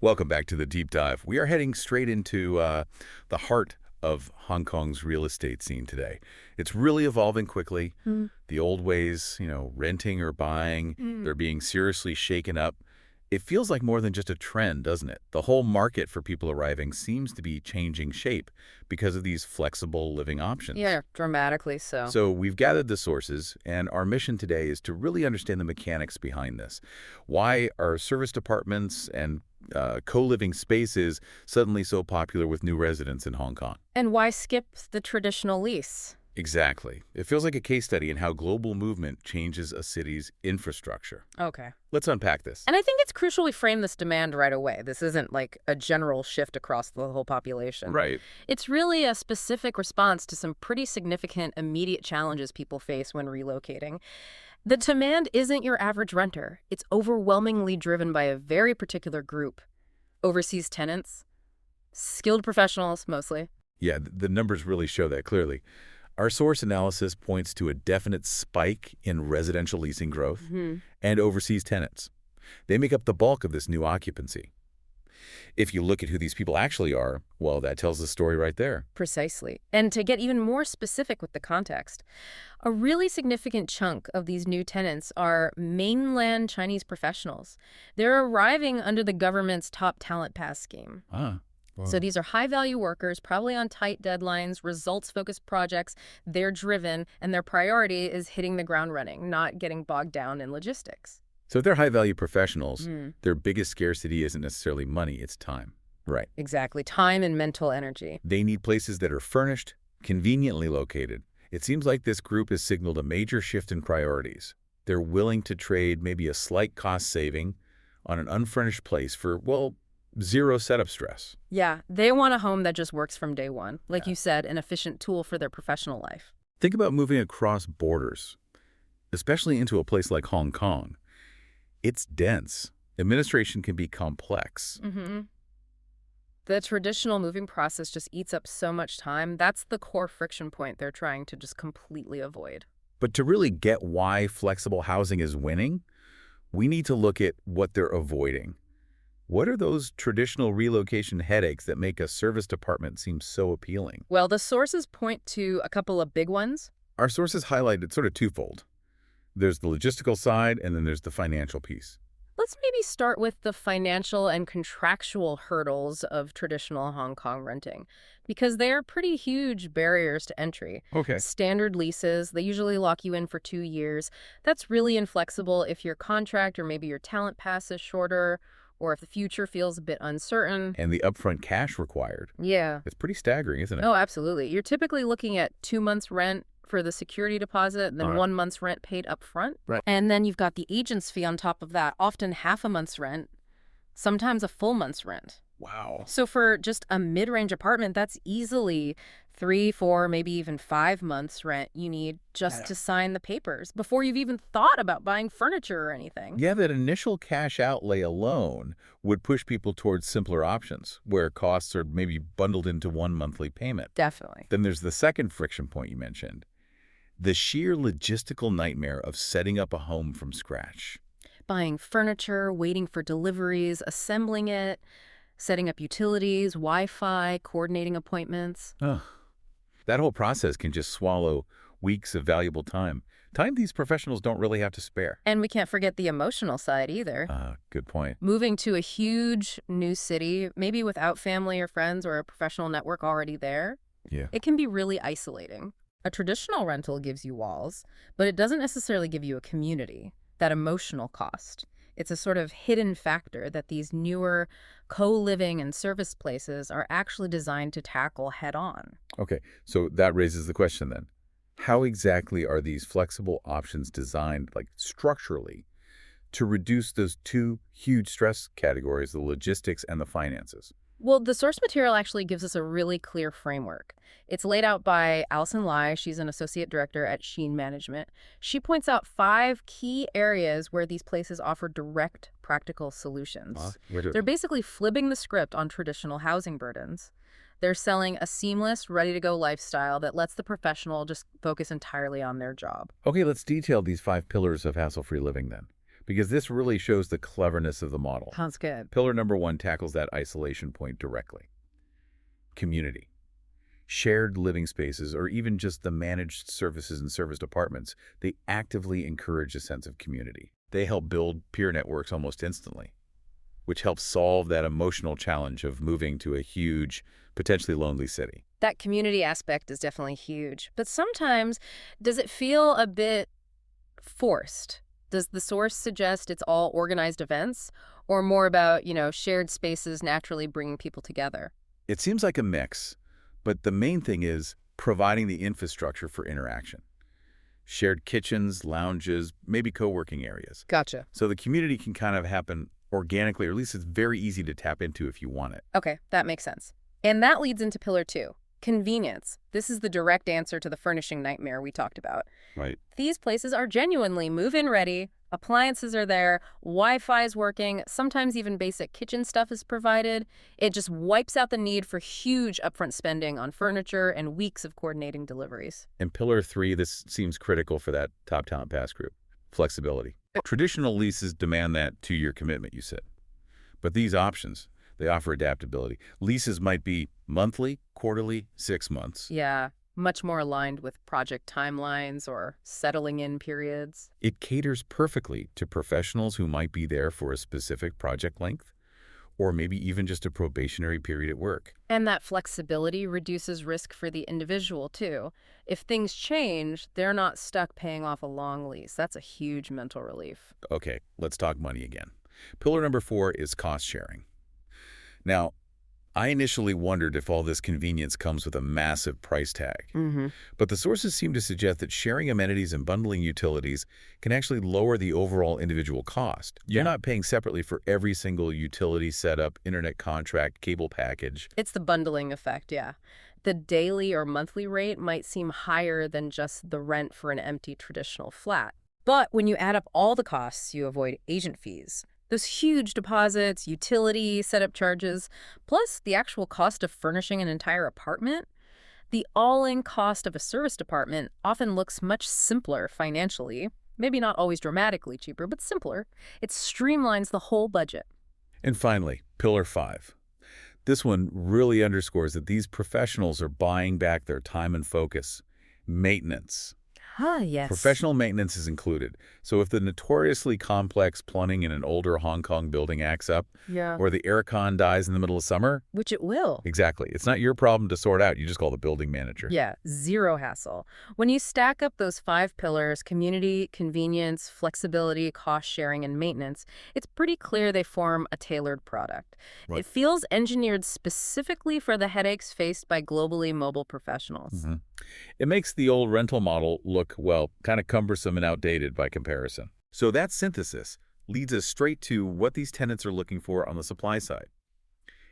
Welcome back to the deep dive. We are heading straight into the heart of Hong Kong's real estate scene today. It's really evolving quickly. Mm. The old ways, renting or buying, they're being seriously shaken up. It feels like more than just a trend, doesn't it? The whole market for people arriving seems to be changing shape because of these flexible living options. Yeah, dramatically so. So we've gathered the sources, and our mission today is to really understand the mechanics behind this. Why are service departments and co-living spaces suddenly so popular with new residents in Hong Kong? And why skip the traditional lease? Exactly. It feels like a case study in how global movement changes a city's infrastructure. Okay. Let's unpack this. And I think it's crucial we frame this demand right away. This isn't like a general shift across the whole population. Right. It's really a specific response to some pretty significant immediate challenges people face when relocating. The demand isn't your average renter. It's overwhelmingly driven by a very particular group. Overseas tenants, skilled professionals mostly. Yeah, the numbers really show that clearly. Our source analysis points to a definite spike in residential leasing growth and overseas tenants. They make up the bulk of this new occupancy. If you look at who these people actually are, well, that tells the story right there. Precisely. And to get even more specific with the context, a really significant chunk of these new tenants are mainland Chinese professionals. They're arriving under the government's top talent pass scheme. Ah, wow. So these are high-value workers, probably on tight deadlines, results-focused projects. They're driven, and their priority is hitting the ground running, not getting bogged down in logistics. So if they're high-value professionals, their biggest scarcity isn't necessarily money, it's time. Right. Exactly. Time and mental energy. They need places that are furnished, conveniently located. It seems like this group has signaled a major shift in priorities. They're willing to trade maybe a slight cost saving on an unfurnished place for, well, zero setup stress. Yeah, they want a home that just works from day one. Like Yeah. you said, an efficient tool for their professional life. Think about moving across borders, especially into a place like Hong Kong. It's dense. Administration can be complex. The traditional moving process just eats up so much time. That's the core friction point they're trying to just completely avoid. But to really get why flexible housing is winning, we need to look at what they're avoiding. What are those traditional relocation headaches that make a service department seem so appealing? Well, the sources point to a couple of big ones. Our sources highlight it sort of twofold. There's the logistical side, and then there's the financial piece. Let's maybe start with the financial and contractual hurdles of traditional Hong Kong renting, because they are pretty huge barriers to entry. Okay. Standard leases, they usually lock you in for 2 years. That's really inflexible if your contract or maybe your talent pass is shorter, or if the future feels a bit uncertain. And the upfront cash required. Yeah. It's pretty staggering, isn't it? Oh, absolutely. You're typically looking at 2 months' rent for the security deposit, then All right. 1 month's rent paid up front. Right. And then you've got the agent's fee on top of that, often half a month's rent, sometimes a full month's rent. Wow. So for just a mid-range apartment, that's easily 3, 4, maybe even 5 months rent you need just to sign the papers before you've even thought about buying furniture or anything. Yeah, that initial cash outlay alone would push people towards simpler options, where costs are maybe bundled into one monthly payment. Definitely. Then there's the second friction point you mentioned, the sheer logistical nightmare of setting up a home from scratch. Buying furniture, waiting for deliveries, assembling it, setting up utilities, Wi-Fi, coordinating appointments. Ugh. That whole process can just swallow weeks of valuable time. Time these professionals don't really have to spare. And we can't forget the emotional side either. Good point. Moving to a huge new city, maybe without family or friends or a professional network already there, Yeah. it can be really isolating. A traditional rental gives you walls, but it doesn't necessarily give you a community, that emotional cost. It's a sort of hidden factor that these newer co-living and service places are actually designed to tackle head-on. Okay, so that raises the question then. How exactly are these flexible options designed, like structurally, to reduce those two huge stress categories, the logistics and the finances? Well, the source material actually gives us a really clear framework. It's laid out by Alison Lai. She's an associate director at Sheen Management. She points out 5 key areas where these places offer direct, practical solutions. They're basically flipping the script on traditional housing burdens. They're selling a seamless, ready-to-go lifestyle that lets the professional just focus entirely on their job. Okay, let's detail these 5 pillars of hassle-free living then. because this really shows the cleverness of the model. Sounds good. Pillar number 1 tackles that isolation point directly. Community. Shared living spaces, or even just the managed services and serviced apartments, they actively encourage a sense of community. They help build peer networks almost instantly, which helps solve that emotional challenge of moving to a huge, potentially lonely city. That community aspect is definitely huge. But sometimes, does it feel a bit forced? Does the source suggest it's all organized events, or more about, shared spaces naturally bringing people together? It seems like a mix, but the main thing is providing the infrastructure for interaction. Shared kitchens, lounges, maybe co-working areas. Gotcha. So the community can kind of happen organically, or at least it's very easy to tap into if you want it. Okay, that makes sense. And that leads into pillar 2, convenience. This is the direct answer to the furnishing nightmare we talked about. Right. These places are genuinely move-in ready, appliances are there, Wi-Fi is working, sometimes even basic kitchen stuff is provided. It just wipes out the need for huge upfront spending on furniture and weeks of coordinating deliveries. And pillar 3, this seems critical for that top talent pass group. Flexibility. Traditional leases demand that 2-year commitment, you said. But these options, they offer adaptability. Leases might be monthly, quarterly, 6 months. Yeah, much more aligned with project timelines or settling in periods. It caters perfectly to professionals who might be there for a specific project length, or maybe even just a probationary period at work. And that flexibility reduces risk for the individual, too. If things change, they're not stuck paying off a long lease. That's a huge mental relief. Okay, let's talk money again. Pillar number 4 is cost sharing. Now, I initially wondered if all this convenience comes with a massive price tag. But the sources seem to suggest that sharing amenities and bundling utilities can actually lower the overall individual cost. You're not paying separately for every single utility setup, internet contract, cable package. It's the bundling effect, yeah. The daily or monthly rate might seem higher than just the rent for an empty traditional flat. But when you add up all the costs, you avoid agent fees. Those huge deposits, utility, setup charges, plus the actual cost of furnishing an entire apartment, the all-in cost of a serviced apartment often looks much simpler financially. Maybe not always dramatically cheaper, but simpler. It streamlines the whole budget. And finally, pillar 5. This one really underscores that these professionals are buying back their time and focus. Maintenance. Ah, yes. Professional maintenance is included. So if the notoriously complex plumbing in an older Hong Kong building acts up, Yeah. or the aircon dies in the middle of summer, Which it will. exactly. It's not your problem to sort out. You just call the building manager. Yeah, zero hassle. When you stack up those 5 pillars, community, convenience, flexibility, cost sharing, and maintenance, it's pretty clear they form a tailored product. Right. It feels engineered specifically for the headaches faced by globally mobile professionals. It makes the old rental model look, well, kind of cumbersome and outdated by comparison. So that synthesis leads us straight to what these tenants are looking for on the supply side.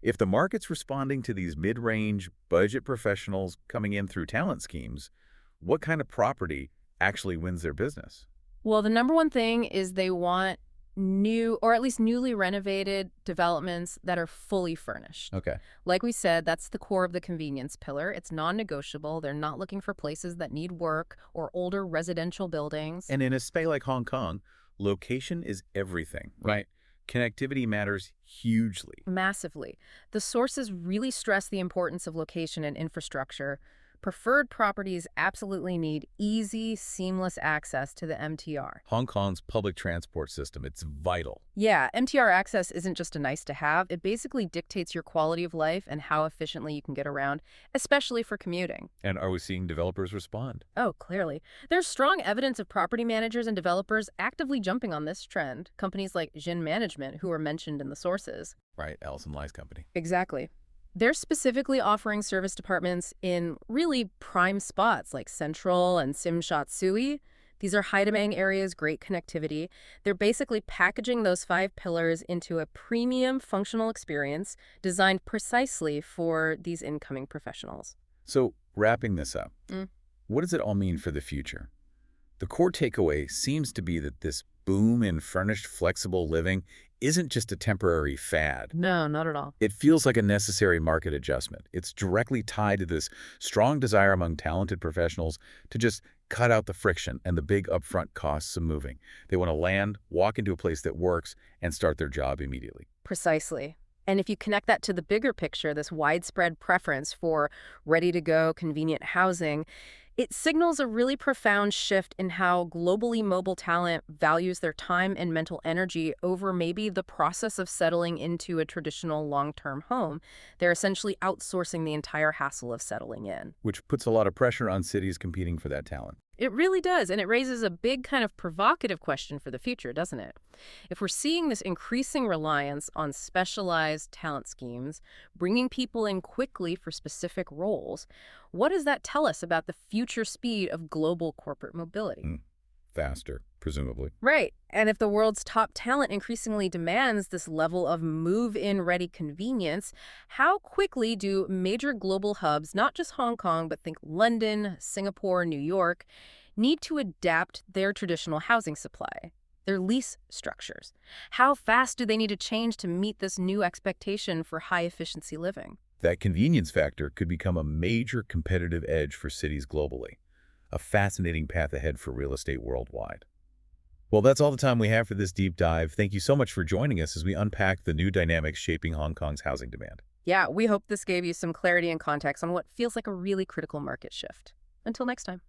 If the market's responding to these mid-range budget professionals coming in through talent schemes, what kind of property actually wins their business? Well, the number one thing is they want new, or at least newly renovated developments that are fully furnished. Okay. Like we said, that's the core of the convenience pillar. It's non-negotiable. They're not looking for places that need work or older residential buildings. And in a space like Hong Kong, location is everything, right? Connectivity matters hugely. Massively. The sources really stress the importance of location and infrastructure. Preferred properties absolutely need easy, seamless access to the MTR. Hong Kong's public transport system, it's vital. Yeah, MTR access isn't just a nice to have. It basically dictates your quality of life and how efficiently you can get around, especially for commuting. And are we seeing developers respond? Oh, clearly. There's strong evidence of property managers and developers actively jumping on this trend. Companies like Jin Management, who are mentioned in the sources. Right, Allison Lai's company. Exactly. They're specifically offering service departments in really prime spots like Central and Tsim Sha Tsui. These are high-demand areas, great connectivity. They're basically packaging those 5 pillars into a premium functional experience designed precisely for these incoming professionals. So, wrapping this up, what does it all mean for the future? The core takeaway seems to be that this boom in furnished, flexible living isn't just a temporary fad. No, not at all. It feels like a necessary market adjustment. It's directly tied to this strong desire among talented professionals to just cut out the friction and the big upfront costs of moving. They want to land, walk into a place that works, and start their job immediately. Precisely. And if you connect that to the bigger picture, this widespread preference for ready-to-go, convenient housing, it signals a really profound shift in how globally mobile talent values their time and mental energy over maybe the process of settling into a traditional long-term home. They're essentially outsourcing the entire hassle of settling in. Which puts a lot of pressure on cities competing for that talent. It really does, and it raises a big kind of provocative question for the future, doesn't it? If we're seeing this increasing reliance on specialized talent schemes, bringing people in quickly for specific roles, what does that tell us about the future speed of global corporate mobility? Faster, presumably. Right. And if the world's top talent increasingly demands this level of move-in ready convenience, how quickly do major global hubs, not just Hong Kong, but think London, Singapore, New York, need to adapt their traditional housing supply, their lease structures? How fast do they need to change to meet this new expectation for high-efficiency living? That convenience factor could become a major competitive edge for cities globally. A fascinating path ahead for real estate worldwide. Well, that's all the time we have for this deep dive. Thank you so much for joining us as we unpack the new dynamics shaping Hong Kong's housing demand. Yeah, we hope this gave you some clarity and context on what feels like a really critical market shift. Until next time.